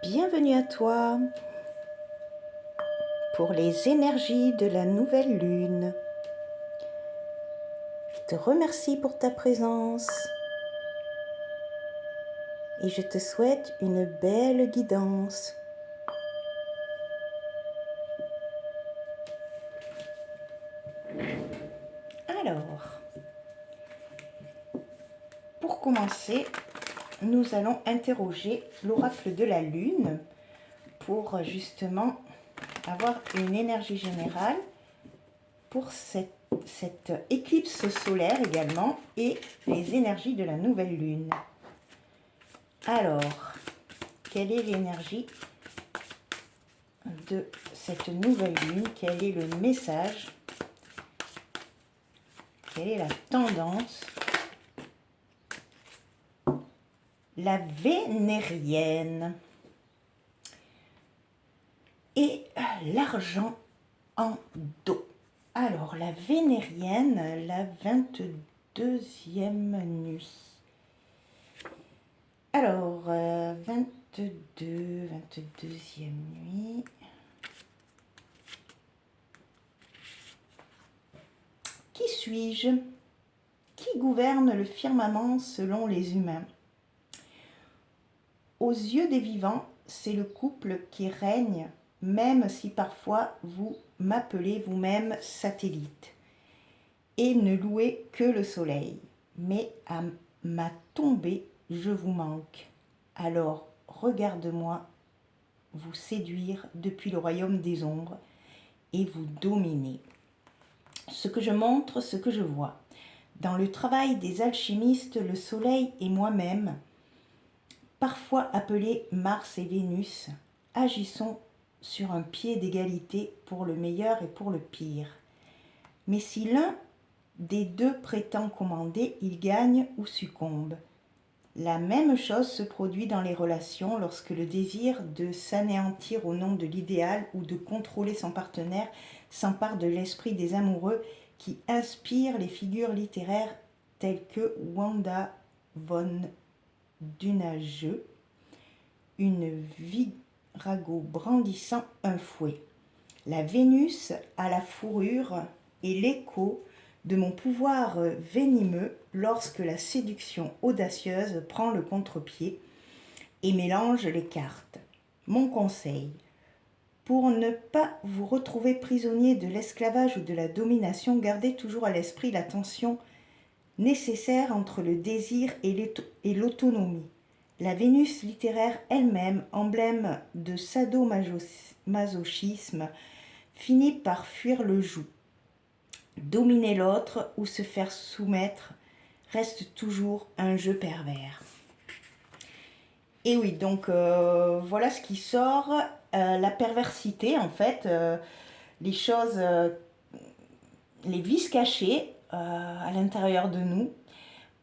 Bienvenue à toi pour les énergies de la nouvelle lune. Je te remercie pour ta présence et je te souhaite une belle guidance. Alors, pour commencer, nous allons interroger l'oracle de la lune pour justement avoir une énergie générale pour cette éclipse solaire également et les énergies de la nouvelle lune. Alors, quelle est l'énergie de cette nouvelle lune? Quel est le message? Quelle est la tendance? La vénérienne et l'argent en dos. Alors, la vénérienne, la 22e nuit. Alors, 22e nuit. Qui suis-je? Qui gouverne le firmament selon les humains? Aux yeux des vivants, c'est le couple qui règne, même si parfois vous m'appelez vous-même satellite, et ne louez que le soleil. Mais à ma tombée, je vous manque. Alors regarde-moi vous séduire depuis le royaume des ombres et vous dominer. Ce que je montre, ce que je vois. Dans le travail des alchimistes, le soleil et moi-même, parfois appelés Mars et Vénus, agissons sur un pied d'égalité pour le meilleur et pour le pire. Mais si l'un des deux prétend commander, il gagne ou succombe. La même chose se produit dans les relations lorsque le désir de s'anéantir au nom de l'idéal ou de contrôler son partenaire s'empare de l'esprit des amoureux qui inspirent les figures littéraires telles que Wanda von Dunage, une virago brandissant un fouet. La Vénus à la fourrure est l'écho de mon pouvoir venimeux lorsque la séduction audacieuse prend le contre-pied et mélange les cartes. Mon conseil, pour ne pas vous retrouver prisonnier de l'esclavage ou de la domination, gardez toujours à l'esprit la tension nécessaire entre le désir et l'autonomie. La Vénus littéraire elle-même, emblème de sadomasochisme, finit par fuir le joug. Dominer l'autre ou se faire soumettre reste toujours un jeu pervers. Et oui, donc voilà ce qui sort, la perversité en fait, les choses, les vices cachés à l'intérieur de nous.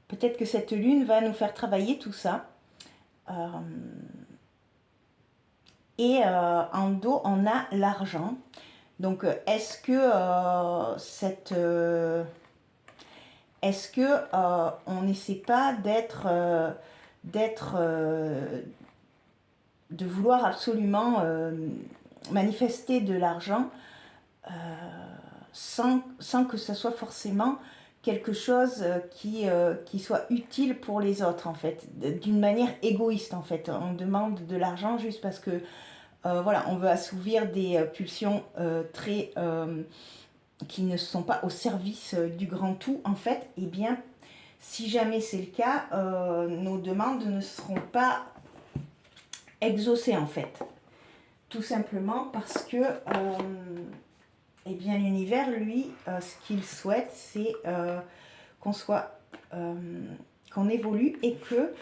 Peut-être que cette lune va nous faire travailler tout ça. En dos, on a l'argent. Donc, est-ce que on n'essaie pas de vouloir absolument manifester de l'argent sans que ce soit forcément quelque chose qui soit utile pour les autres, en fait, d'une manière égoïste, en fait. On demande de l'argent juste parce que voilà, on veut assouvir des pulsions qui ne sont pas au service du grand tout, en fait. Eh bien, si jamais c'est le cas, nos demandes ne seront pas exaucées, en fait. Tout simplement parce que eh bien, l'univers, lui, ce qu'il souhaite, c'est qu'on évolue et que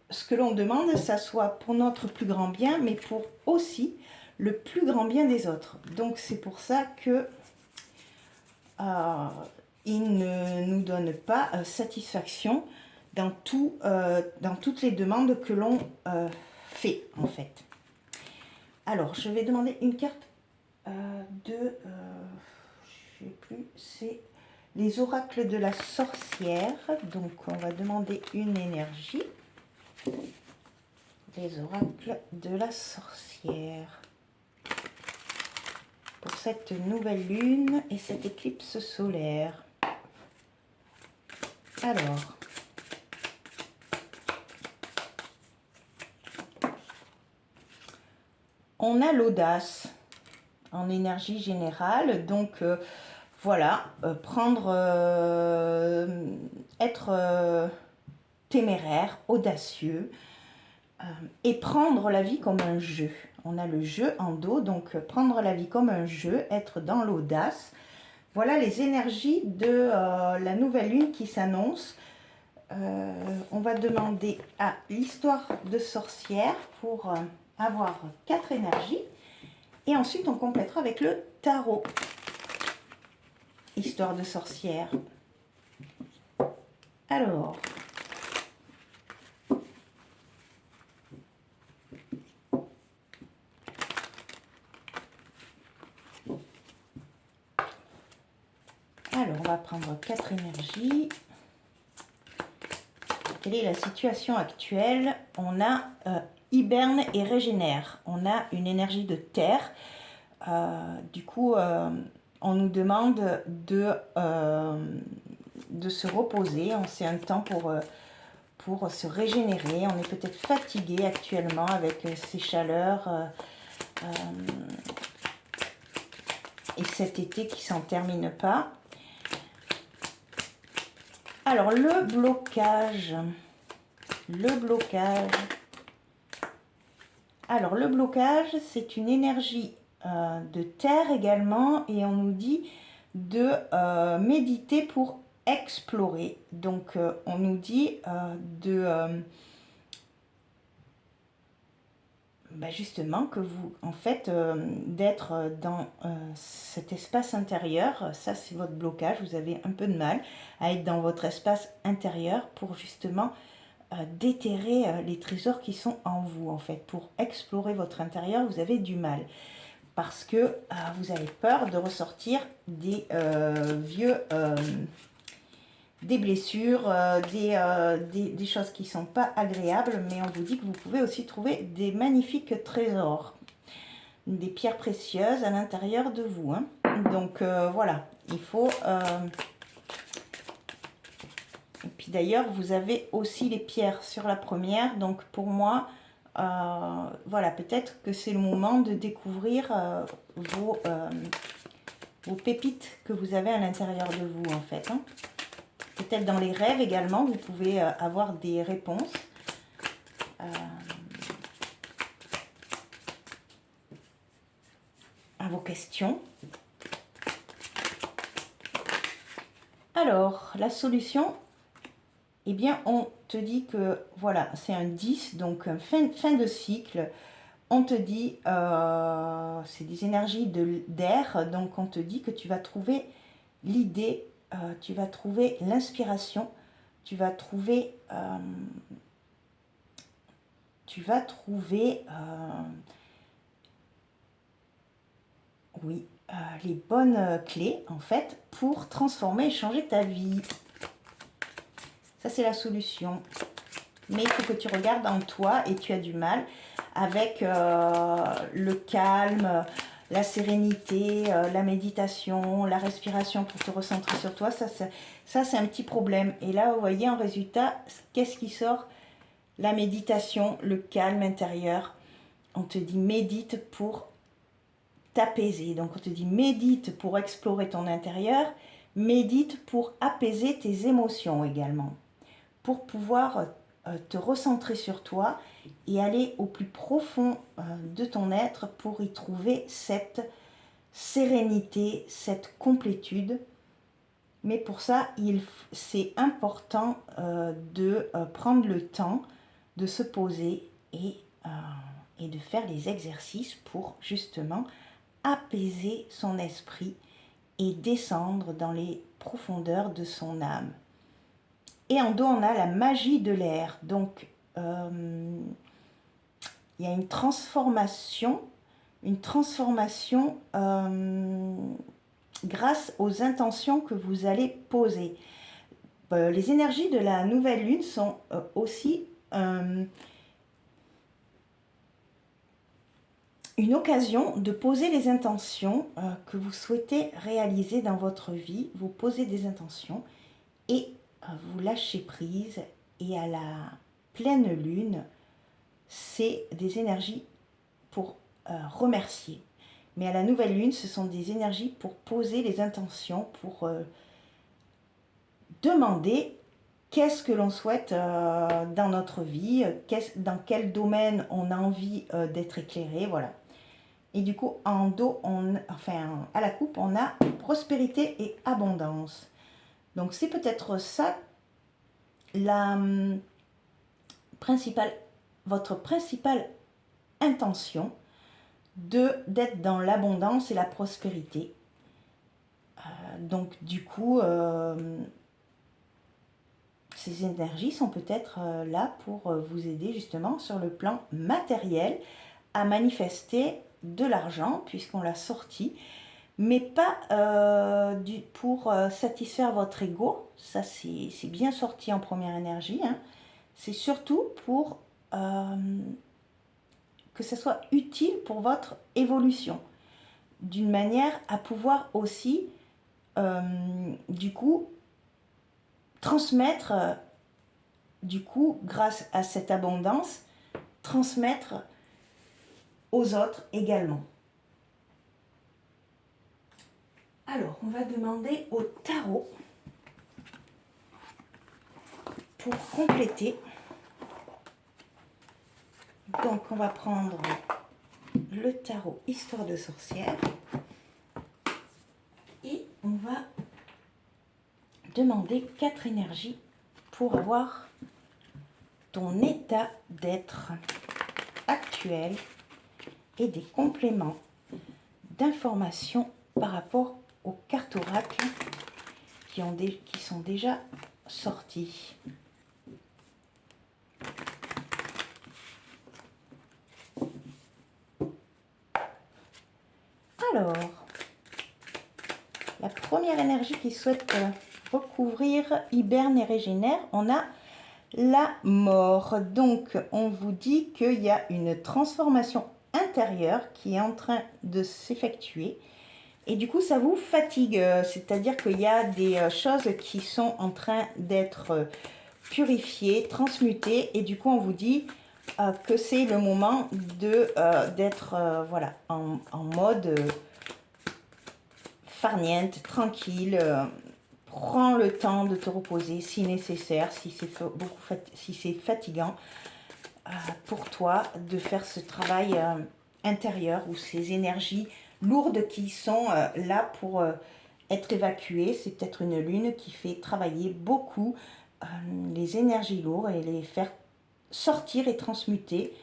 ce que l'on demande, ça soit pour notre plus grand bien, mais pour aussi le plus grand bien des autres. Donc c'est pour ça que il ne nous donne pas satisfaction dans toutes les demandes que l'on fait, en fait. Alors, je vais demander une carte je ne sais plus, c'est les oracles de la sorcière. Donc, on va demander une énergie. les oracles de la sorcière pour cette nouvelle lune et cette éclipse solaire. Alors, on a l'audace en énergie générale, donc voilà, être téméraire, audacieux, et prendre la vie comme un jeu. On a le jeu en dos, donc prendre la vie comme un jeu, être dans l'audace. Voilà les énergies de la nouvelle lune qui s'annonce. On va demander à l'histoire de sorcière pour avoir 4 énergies. Et ensuite, on complétera avec le tarot. Histoire de sorcière. Alors, on va prendre 4 énergies. Quelle est la situation actuelle? On a hiberne et régénère. On a une énergie de terre. Du coup, on nous demande de se reposer. C'est un temps pour se régénérer. On est peut-être fatigué actuellement avec ces chaleurs et cet été qui s'en termine pas. Alors, le blocage. Alors, le blocage, c'est une énergie de terre également, et on nous dit de méditer pour explorer. Donc, on nous dit justement que vous, en fait, d'être dans cet espace intérieur, ça c'est votre blocage, vous avez un peu de mal à être dans votre espace intérieur pour justement déterrer les trésors qui sont en vous, en fait. Pour explorer votre intérieur, vous avez du mal parce que vous avez peur de ressortir des des blessures, des choses qui ne sont pas agréables, mais on vous dit que vous pouvez aussi trouver des magnifiques trésors, des pierres précieuses à l'intérieur de vous. Hein. Donc voilà, il faut... Et puis d'ailleurs, vous avez aussi les pierres sur la première, donc pour moi, voilà, peut-être que c'est le moment de découvrir vos pépites que vous avez à l'intérieur de vous, en fait. Hein. Peut-être dans les rêves également, vous pouvez avoir des réponses. À vos questions. Alors, la solution, eh bien, on te dit que, voilà, c'est un 10, donc fin de cycle. On te dit, c'est des énergies d'air, donc on te dit que tu vas trouver l'idée, tu vas trouver l'inspiration, tu vas trouver oui, les bonnes clés, en fait, pour transformer et changer ta vie. Ça, c'est la solution. Mais il faut que tu regardes en toi et tu as du mal avec le calme, la sérénité, la méditation, la respiration pour te recentrer sur toi. Ça c'est un petit problème. Et là, vous voyez, en résultat, qu'est-ce qui sort? La méditation, le calme intérieur. On te dit médite pour t'apaiser. Donc, on te dit médite pour explorer ton intérieur. Médite pour apaiser tes émotions également. Pour pouvoir te recentrer sur toi et aller au plus profond de ton être pour y trouver cette sérénité, cette complétude. Mais pour ça, c'est important de prendre le temps de se poser et de faire les exercices pour justement apaiser son esprit et descendre dans les profondeurs de son âme. Et en dos, on a la magie de l'air. Donc, il y a une transformation grâce aux intentions que vous allez poser. Les énergies de la nouvelle lune sont aussi une occasion de poser les intentions que vous souhaitez réaliser dans votre vie. Vous posez des intentions et vous lâchez prise. Et à la pleine lune, c'est des énergies pour remercier. Mais à la nouvelle lune, ce sont des énergies pour poser les intentions, pour demander qu'est-ce que l'on souhaite dans notre vie, dans quel domaine on a envie d'être éclairé, voilà. Et du coup, en dos, à la coupe, on a prospérité et abondance. Donc c'est peut-être ça la votre principale intention, d'être dans l'abondance et la prospérité. Donc du coup, ces énergies sont peut-être là pour vous aider justement sur le plan matériel à manifester de l'argent puisqu'on l'a sorti, mais pas pour satisfaire votre ego. Ça c'est bien sorti en première énergie, hein. C'est surtout pour que ça soit utile pour votre évolution, d'une manière à pouvoir aussi du coup transmettre, du coup grâce à cette abondance, transmettre aux autres également. Alors, on va demander au tarot pour compléter. Donc, on va prendre le tarot Histoire de sorcière et on va demander 4 énergies pour avoir ton état d'être actuel et des compléments d'informations par rapport aux cartes oracles qui sont déjà sorties. Alors, la première énergie qui souhaite recouvrir, hiberne et régénère, on a la mort. Donc, on vous dit qu'il y a une transformation intérieure qui est en train de s'effectuer. Et du coup, ça vous fatigue. C'est-à-dire qu'il y a des choses qui sont en train d'être purifiées, transmutées. Et du coup, on vous dit que c'est le moment d'être voilà, en mode farniente, tranquille. Prends le temps de te reposer si nécessaire, si c'est fatigant pour toi de faire ce travail intérieur ou ces énergies lourdes qui sont là pour être évacuées. C'est peut-être une lune qui fait travailler beaucoup les énergies lourdes et les faire sortir et transmuter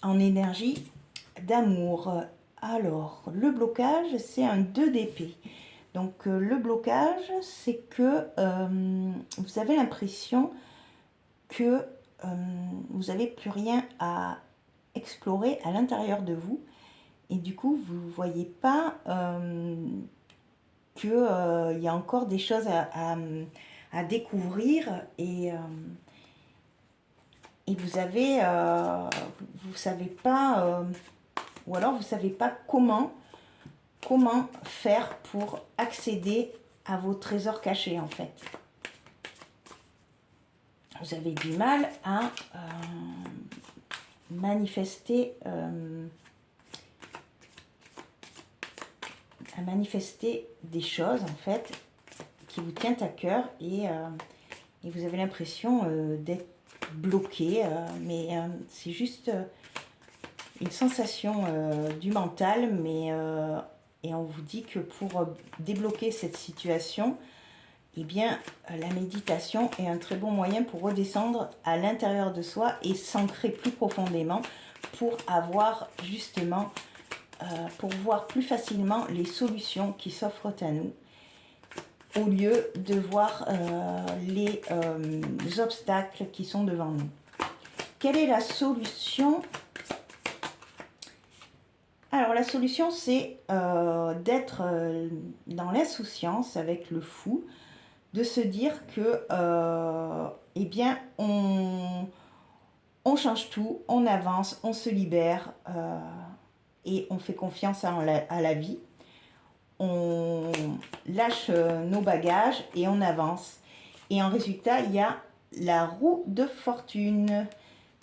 en énergie d'amour. Alors, le blocage, c'est un 2 d'épée. Donc le blocage, c'est que vous avez l'impression que vous n'avez plus rien à explorer à l'intérieur de vous. Et du coup, vous ne voyez pas qu'il y a encore des choses à découvrir. Et vous avez, vous savez pas, ou alors vous ne savez pas comment faire pour accéder à vos trésors cachés en fait. Vous avez du mal à manifester des choses en fait qui vous tiennent à cœur et vous avez l'impression d'être bloqué, mais c'est juste une sensation du mental, mais et on vous dit que pour débloquer cette situation, eh bien, la méditation est un très bon moyen pour redescendre à l'intérieur de soi et s'ancrer plus profondément pour avoir justement, pour voir plus facilement les solutions qui s'offrent à nous au lieu de voir les obstacles qui sont devant nous. Quelle est la solution ? Alors la solution, c'est d'être dans l'insouciance avec le fou, de se dire que, eh bien, on change tout, on avance, on se libère et on fait confiance à la vie. On lâche nos bagages et on avance. Et en résultat, il y a la roue de fortune.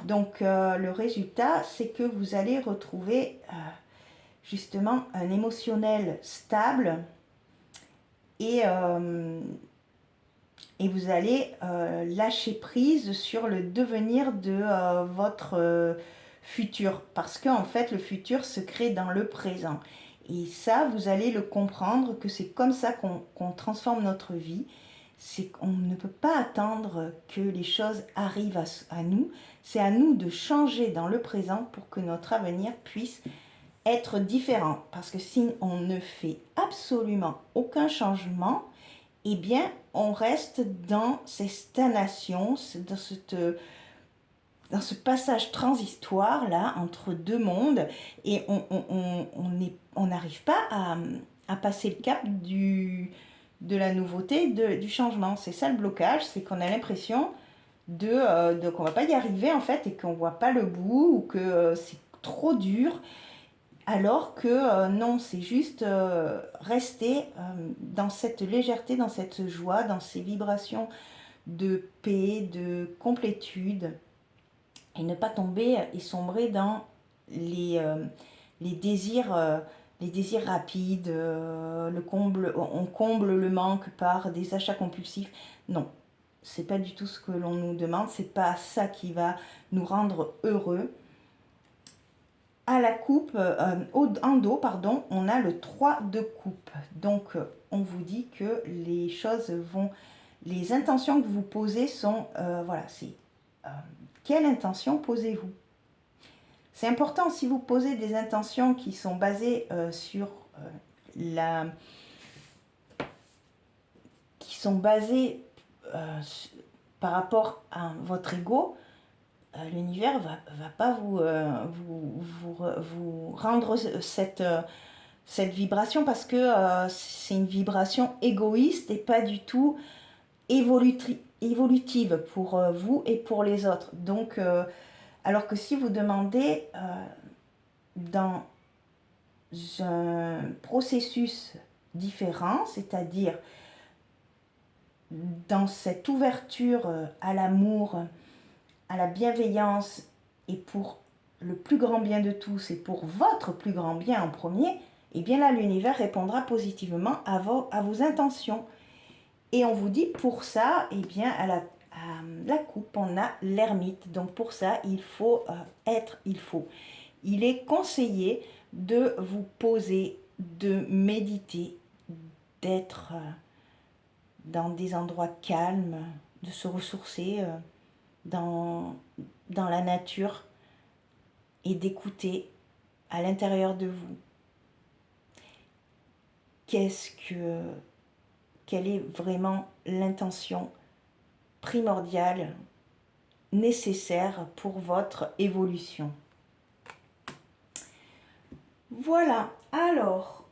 Donc le résultat, c'est que vous allez retrouver justement un émotionnel stable et, et vous allez lâcher prise sur le devenir de votre futur. Parce qu'en fait, le futur se crée dans le présent. Et ça, vous allez le comprendre que c'est comme ça qu'on transforme notre vie. C'est qu'on ne peut pas attendre que les choses arrivent à nous. C'est à nous de changer dans le présent pour que notre avenir puisse être différent. Parce que si on ne fait absolument aucun changement, eh bien, on reste dans ces stagnations, dans ce passage transitoire là entre deux mondes, et on n'arrive pas à passer le cap de la nouveauté, du changement. C'est ça le blocage, c'est qu'on a l'impression qu'on va pas y arriver en fait, et qu'on voit pas le bout, ou que c'est trop dur, alors que non, c'est juste rester dans cette légèreté, dans cette joie, dans ces vibrations de paix, de complétude, et ne pas tomber et sombrer dans les désirs rapides, on comble le manque par des achats compulsifs. Non, c'est pas du tout ce que l'on nous demande, c'est pas ça qui va nous rendre heureux. À la coupe, en dos, pardon, on a le 3 de coupe. Donc, on vous dit que les choses vont... Les intentions que vous posez sont... voilà, c'est... quelle intention posez-vous? C'est important, si vous posez des intentions qui sont basées sur la... qui sont basées par rapport à votre ego, l'univers va pas vous rendre cette vibration, parce que c'est une vibration égoïste et pas du tout évolutive pour vous et pour les autres. Donc, alors que si vous demandez dans un processus différent, c'est-à-dire dans cette ouverture à l'amour, à la bienveillance, et pour le plus grand bien de tous, et pour votre plus grand bien en premier, et bien là l'univers répondra positivement à vos intentions. Et on vous dit, pour ça, et bien à la coupe, on a l'ermite. Donc pour ça, il est conseillé de vous poser, de méditer, d'être dans des endroits calmes, de se ressourcer dans la nature, et d'écouter à l'intérieur de vous quelle est vraiment l'intention primordiale, nécessaire pour votre évolution. Voilà, alors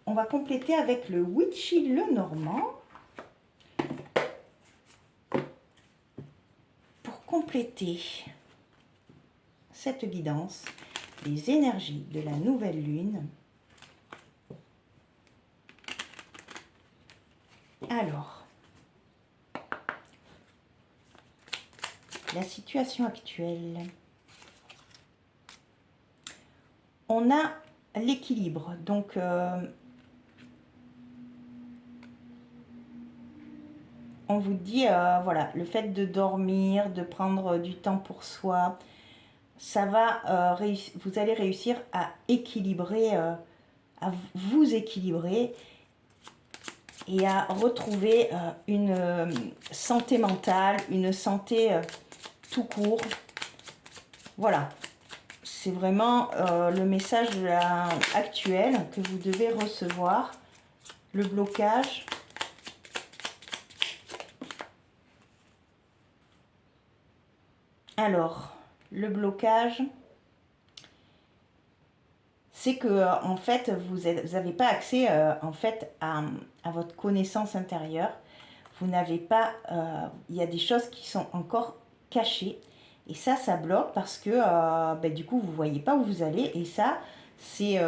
on va compléter avec le Witchy Lenormand. Pour compléter cette guidance, les énergies de la nouvelle lune. Alors, la situation actuelle. On a l'équilibre, donc on vous dit, voilà, le fait de dormir, de prendre du temps pour soi, ça va, vous allez réussir à équilibrer, à vous équilibrer, et à retrouver une santé mentale, une santé tout court. Voilà, c'est vraiment le message actuel que vous devez recevoir. Le blocage. Alors, le blocage, c'est que en fait, vous n'avez pas accès en fait à votre connaissance intérieure. Vous n'avez pas, il y a des choses qui sont encore cachées, Et ça bloque parce que ben, du coup, vous ne voyez pas où vous allez. Et ça, c'est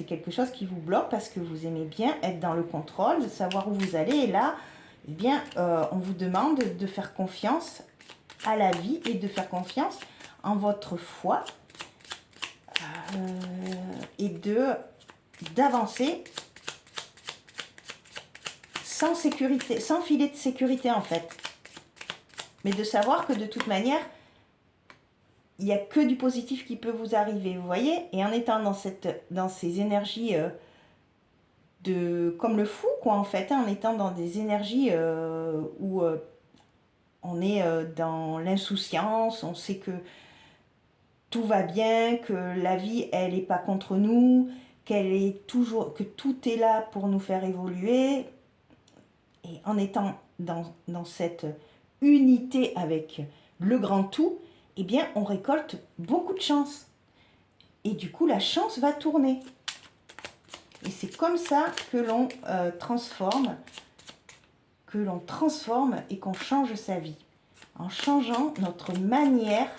quelque chose qui vous bloque parce que vous aimez bien être dans le contrôle, de savoir où vous allez. Et là, eh bien, on vous demande de faire confiance à la vie et de faire confiance en votre foi et d'avancer sans sécurité, sans filet de sécurité en fait. Mais de savoir que de toute manière, il n'y a que du positif qui peut vous arriver, vous voyez. Et en étant dans ces énergies comme le fou, quoi, en fait, hein, en étant dans des énergies où on est dans l'insouciance, on sait que tout va bien, que la vie, elle n'est pas contre nous, que tout est là pour nous faire évoluer. Et en étant dans cette unité avec le grand tout, eh bien, on récolte beaucoup de chance. Et du coup, la chance va tourner. Et c'est comme ça que l'on transforme et qu'on change sa vie. En changeant notre manière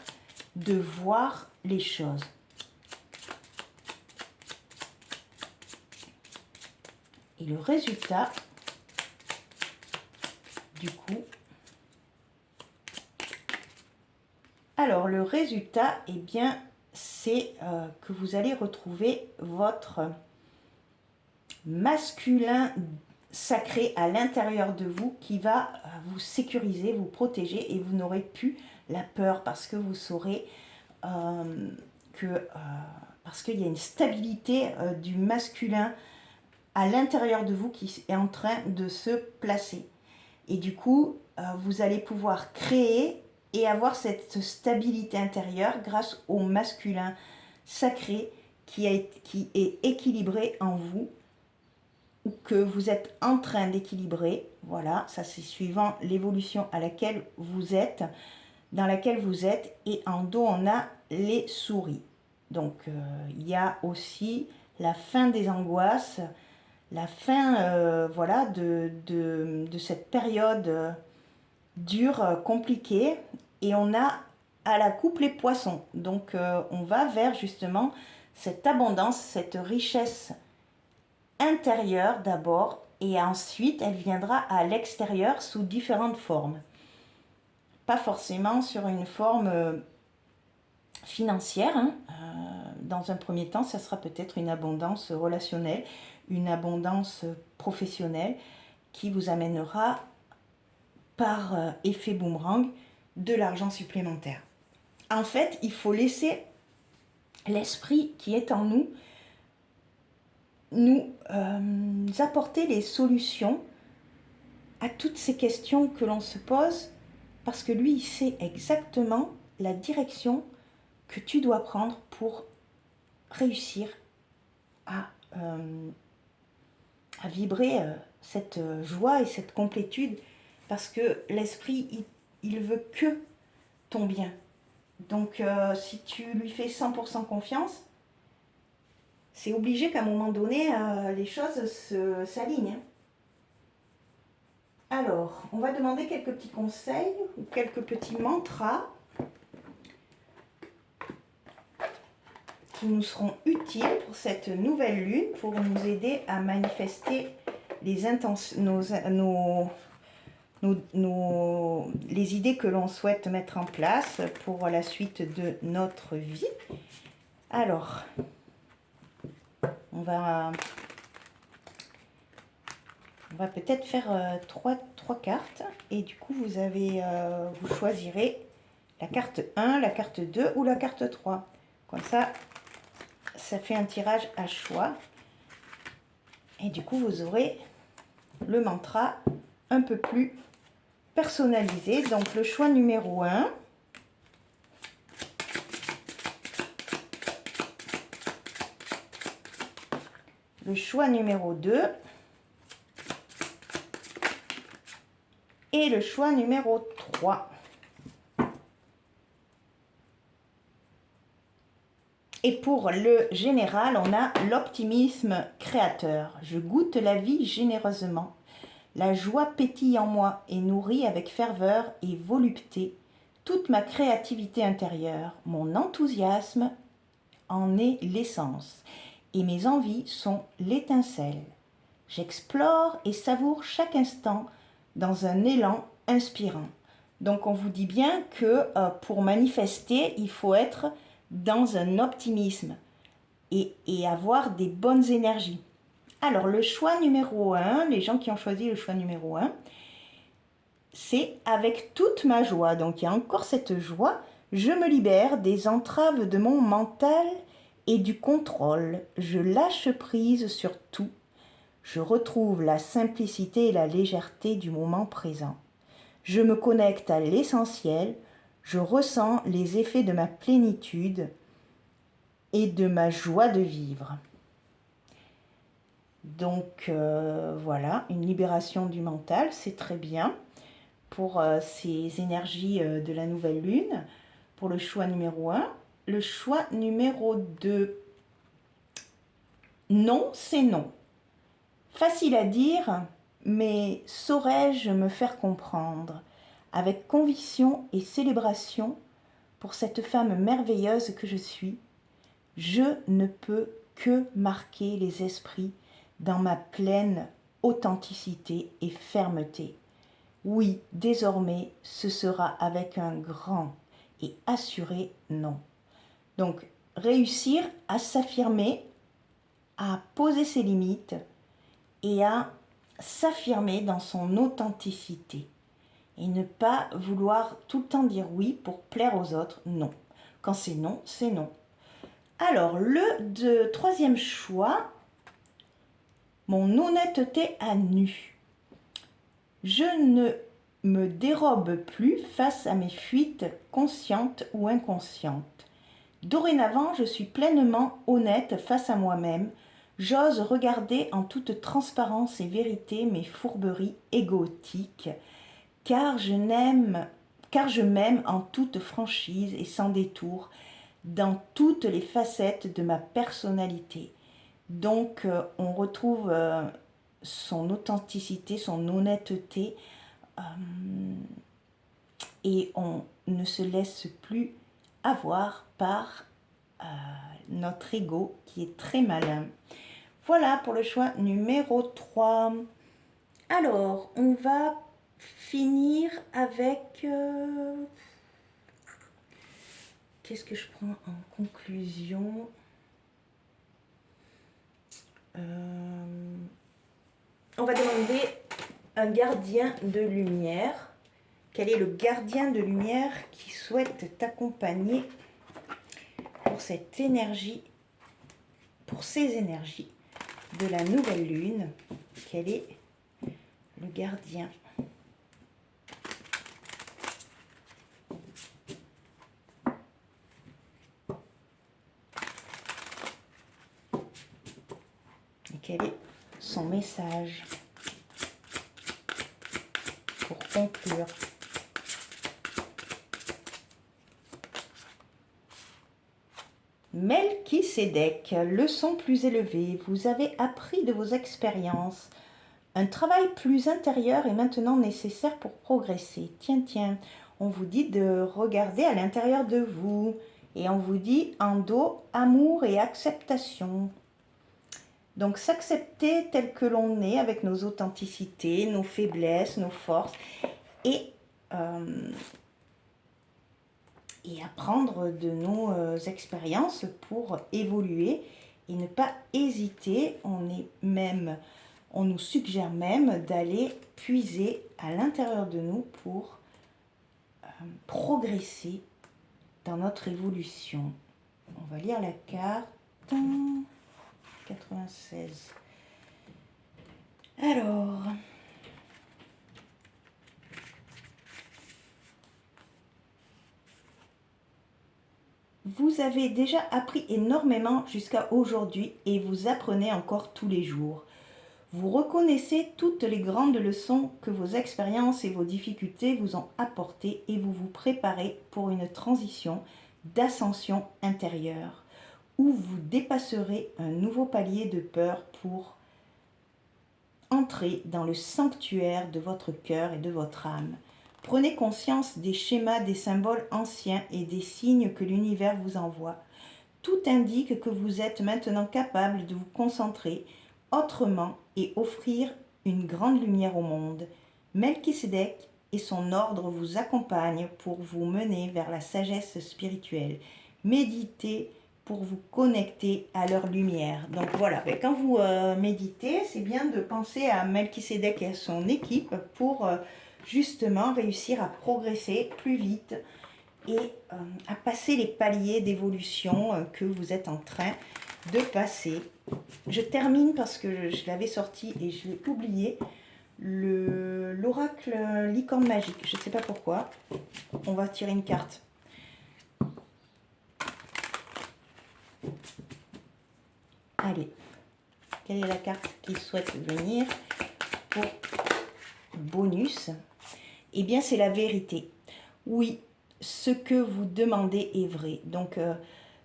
de voir les choses. Et le résultat, du coup, alors le résultat, eh bien, c'est que vous allez retrouver votre masculin sacré à l'intérieur de vous qui va vous sécuriser, vous protéger et vous n'aurez plus la peur parce que vous saurez parce qu'il y a une stabilité du masculin à l'intérieur de vous qui est en train de se placer. Et du coup, vous allez pouvoir créer et avoir cette stabilité intérieure grâce au masculin sacré qui est équilibré en vous ou que vous êtes en train d'équilibrer. Voilà, ça c'est suivant l'évolution à laquelle vous êtes, dans laquelle vous êtes. Et en dos, on a les souris. Donc, il y a aussi la fin des angoisses, la fin voilà, de cette période dure, compliquée. Et on a à la coupe les poissons. Donc, on va vers justement cette abondance, cette richesse intérieure d'abord. Et ensuite, elle viendra à l'extérieur sous différentes formes. Pas forcément sur une forme financière. Hein. Dans un premier temps, ça sera peut-être une abondance relationnelle, une abondance professionnelle qui vous amènera par effet boomerang de l'argent supplémentaire. En fait, il faut laisser l'esprit qui est en nous apporter les solutions à toutes ces questions que l'on se pose parce que lui, il sait exactement la direction que tu dois prendre pour réussir à vibrer cette joie et cette complétude parce que l'esprit, il veut que ton bien. Donc, si tu lui fais 100% confiance, c'est obligé qu'à un moment donné, les choses s'alignent. Alors, on va demander quelques petits conseils ou quelques petits mantras qui nous seront utiles pour cette nouvelle lune, pour nous aider à manifester les intentions, les idées que l'on souhaite mettre en place pour la suite de notre vie. Alors, on va peut-être faire trois cartes et du coup vous choisirez la carte 1, la carte 2 ou la carte 3. Comme ça fait un tirage à choix et du coup vous aurez le mantra un peu plus personnalisé. Donc le choix numéro 1, le choix numéro 2 et le choix numéro 3. Et pour le général, on a l'optimisme créateur. Je goûte la vie généreusement. La joie pétille en moi et nourrit avec ferveur et volupté Toute ma créativité intérieure, mon enthousiasme en est l'essence et mes envies sont l'étincelle. J'explore et savoure chaque instant dans un élan inspirant. Donc on vous dit bien que pour manifester, il faut être dans un optimisme et avoir des bonnes énergies. Alors le choix numéro 1, les gens qui ont choisi le choix numéro 1, c'est avec toute ma joie. Donc il y a encore cette joie. Je me libère des entraves de mon mental et du contrôle. Je lâche prise sur tout. Je retrouve la simplicité et la légèreté du moment présent. Je me connecte à l'essentiel. Je ressens les effets de ma plénitude et de ma joie de vivre. Donc voilà, une libération du mental, c'est très bien pour ces énergies de la nouvelle lune, pour le choix numéro 1. Le choix numéro 2, non, c'est non. Facile à dire, mais saurais-je me faire comprendre avec conviction et célébration pour cette femme merveilleuse que je suis? Je ne peux que marquer les esprits dans ma pleine authenticité et fermeté. Oui, désormais, ce sera avec un grand et assuré non. Donc, réussir à s'affirmer, à poser ses limites et à s'affirmer dans son authenticité. Et ne pas vouloir tout le temps dire oui pour plaire aux autres, non. Quand c'est non, c'est non. Alors, le troisième choix, mon honnêteté à nu. Je ne me dérobe plus face à mes fuites conscientes ou inconscientes. Dorénavant, je suis pleinement honnête face à moi-même. J'ose regarder en toute transparence et vérité mes fourberies égotiques, car je m'aime en toute franchise et sans détour, dans toutes les facettes de ma personnalité. Donc, on retrouve son authenticité, son honnêteté, et on ne se laisse plus avoir par notre ego qui est très malin. Voilà pour le choix numéro 3. Alors, on va finir avec... qu'est-ce que je prends en conclusion? On va demander un gardien de lumière. Quel est le gardien de lumière qui souhaite t'accompagner pour cette énergie, pour ces énergies de la nouvelle lune? Quel est le gardien? Et quel est son message pour conclure? Melchisédek, leçon plus élevée, vous avez appris de vos expériences. Un travail plus intérieur est maintenant nécessaire pour progresser. Tiens, on vous dit de regarder à l'intérieur de vous. Et on vous dit en dos, amour et acceptation. Donc s'accepter tel que l'on est, avec nos authenticités, nos faiblesses, nos forces. Et apprendre de nos expériences pour évoluer et ne pas hésiter. On nous suggère même d'aller puiser à l'intérieur de nous pour progresser dans notre évolution. On va lire la carte 96. Alors... vous avez déjà appris énormément jusqu'à aujourd'hui et vous apprenez encore tous les jours. Vous reconnaissez toutes les grandes leçons que vos expériences et vos difficultés vous ont apportées et vous vous préparez pour une transition d'ascension intérieure où vous dépasserez un nouveau palier de peur pour entrer dans le sanctuaire de votre cœur et de votre âme. Prenez conscience des schémas, des symboles anciens et des signes que l'univers vous envoie. Tout indique que vous êtes maintenant capable de vous concentrer autrement et offrir une grande lumière au monde. Melchisédek et son ordre vous accompagnent pour vous mener vers la sagesse spirituelle. Méditez pour vous connecter à leur lumière. Donc voilà, quand vous méditez, c'est bien de penser à Melchisédek et à son équipe pour justement réussir à progresser plus vite et à passer les paliers d'évolution que vous êtes en train de passer. Je termine parce que je l'avais sorti et je l'ai oublié. L'oracle licorne magique, je ne sais pas pourquoi. On va tirer une carte. Allez, quelle est la carte qui souhaite venir pour bonus? Eh bien, c'est la vérité. Oui, ce que vous demandez est vrai. Donc,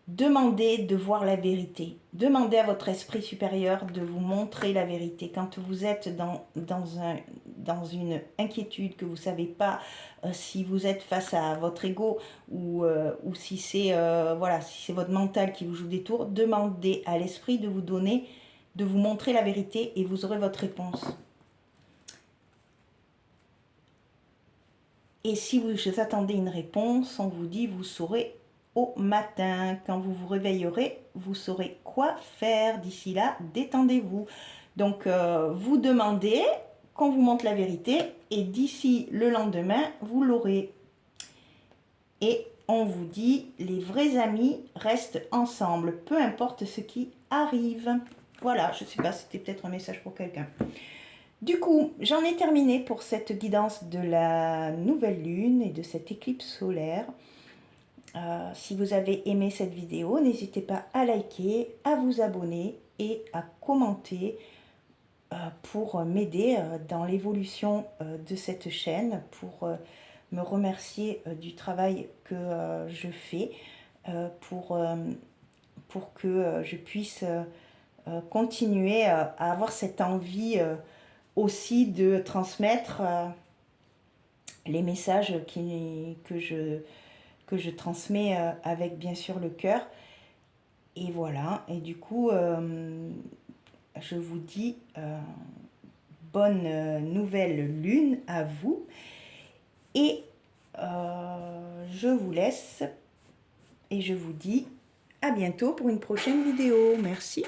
demandez de voir la vérité. Demandez à votre esprit supérieur de vous montrer la vérité. Quand vous êtes dans une inquiétude, que vous ne savez pas si vous êtes face à votre ego ou si c'est voilà, si c'est votre mental qui vous joue des tours, demandez à l'esprit de vous donner, de vous montrer la vérité et vous aurez votre réponse. Et si vous attendez une réponse, on vous dit vous saurez au matin. Quand vous vous réveillerez, vous saurez quoi faire. D'ici là, détendez-vous. Donc, vous demandez qu'on vous montre la vérité et d'ici le lendemain, vous l'aurez. Et on vous dit, les vrais amis restent ensemble, peu importe ce qui arrive. Voilà, je ne sais pas, c'était peut-être un message pour quelqu'un. Du coup, j'en ai terminé pour cette guidance de la nouvelle lune et de cette éclipse solaire. Si vous avez aimé cette vidéo, n'hésitez pas à liker, à vous abonner et à commenter pour m'aider dans l'évolution de cette chaîne, pour me remercier du travail que je fais, pour que je puisse continuer à avoir cette envie aussi de transmettre les messages que je transmets avec bien sûr le cœur. Et voilà, et du coup, je vous dis bonne nouvelle lune à vous. Et je vous laisse et je vous dis à bientôt pour une prochaine vidéo. Merci.